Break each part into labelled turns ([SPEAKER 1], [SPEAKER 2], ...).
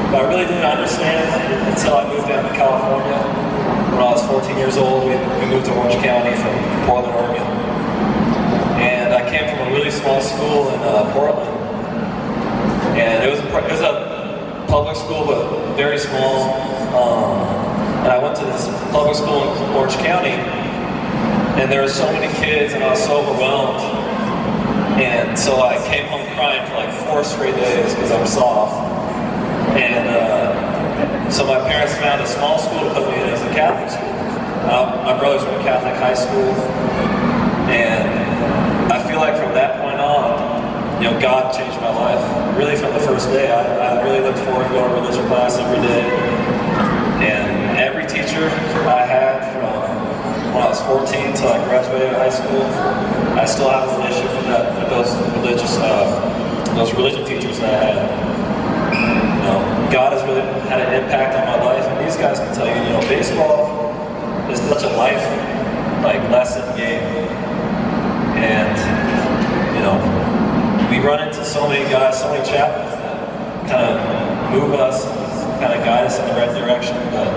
[SPEAKER 1] But I really didn't understand until I moved down to California. When I was 14 years old, we moved to Orange County from Portland, Oregon. And I came from a really small school in Portland. And it was a public school, but very small. And I went to this public school in Orange County, and there were so many kids, and I was so overwhelmed. And so I came home crying for like 4 straight days because I'm soft. And so my parents found a small school to put me in as a Catholic school. My brothers went to Catholic high school, and I feel like from that point on, God changed my life. Really from the first day, I really looked forward to going to religion class every day. And every teacher I had from when I was 14 till I graduated high school, I still have a relationship with those religion teachers that I had. God has really had an impact on my life, and these guys can tell you, baseball is such a life lesson game. And we run into so many guys, so many chaplains that kind of move us, kind of guide us in the right direction. But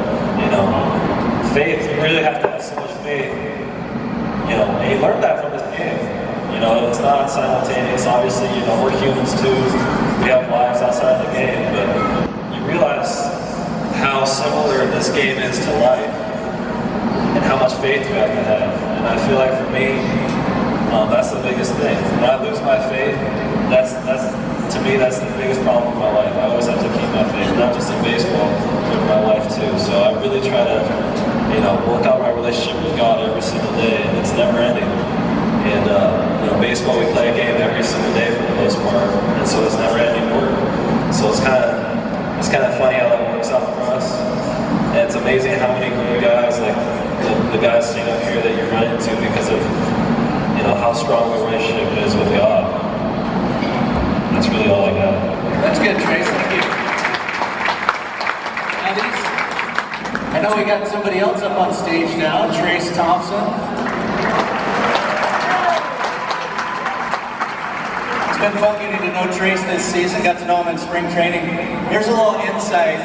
[SPEAKER 1] faith, you really have to have so much faith. And you learn that from this game. It's not simultaneous. Obviously, we're humans too. We have lives outside the game, but you realize how similar this game is to life, and how much faith you have to have. And I feel like for me, that's the biggest thing. When I lose my faith, to me, that's the biggest problem in my life. I always have to keep my faith, not just in baseball, but in my life too. So I really try to, work out my relationship with God every single day, and it's never ending. And baseball, we play a game every single day for the most part, and so it's never ending work. So it's kind of funny how that works out for us. And it's amazing how many great guys, like the guys sitting up here, that you run into because of how strong the relationship is with God. That's really all I got.
[SPEAKER 2] That's good, Trayce. Thank you. I know we got somebody else up on stage now, Trayce Thompson. It's been fun getting to know Trayce this season. Got to know him in spring training. Here's a little insight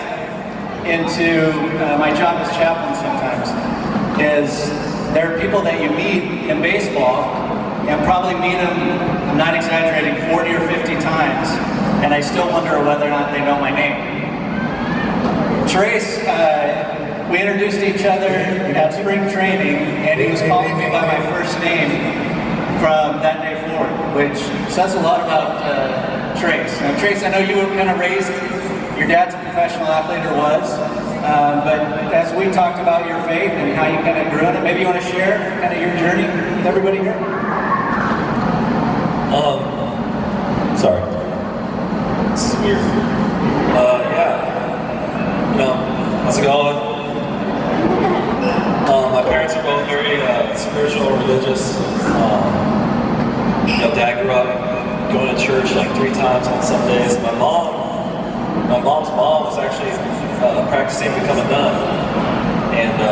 [SPEAKER 2] into my job as chaplain sometimes. There are people that you meet in baseball, and probably meet them, I'm not exaggerating, 40 or 50 times, and I still wonder whether or not they know my name. Trayce, we introduced each other at spring training, and he was calling me by my first name from that day forward, which says a lot about Trayce. Now, Trayce, I know you were kind of raised, your dad's a professional athlete, or was, but as we talked about your faith and how you kind of grew in it, maybe you want to share kind of your journey with everybody here?
[SPEAKER 1] Sorry. This is weird. How's it going? My parents are both very spiritual and religious. Dad grew up going to church like 3 times on Sundays. My mom's mom was actually practicing to become a nun. And I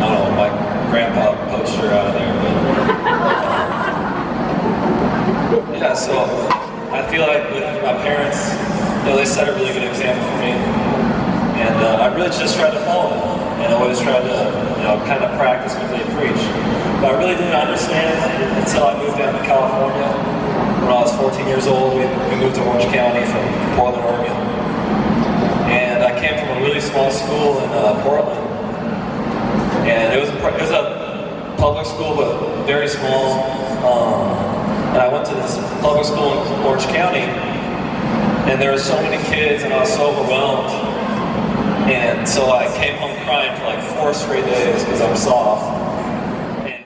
[SPEAKER 1] don't know, my grandpa poached her out of there. But, yeah, so I feel like with my parents, they set a really good example for me. And I really just tried to follow them. And I always tried to, kind of practice what they preach. But I really didn't understand until I moved down to California. When I was 14 years old, we moved to Orange County from Portland, Oregon. And I came from a really small school in Portland. And it was a public school, but very small. And I went to this public school in Orange County, and there were so many kids, and I was so overwhelmed. And so I came home crying for like 4 straight days because I'm soft.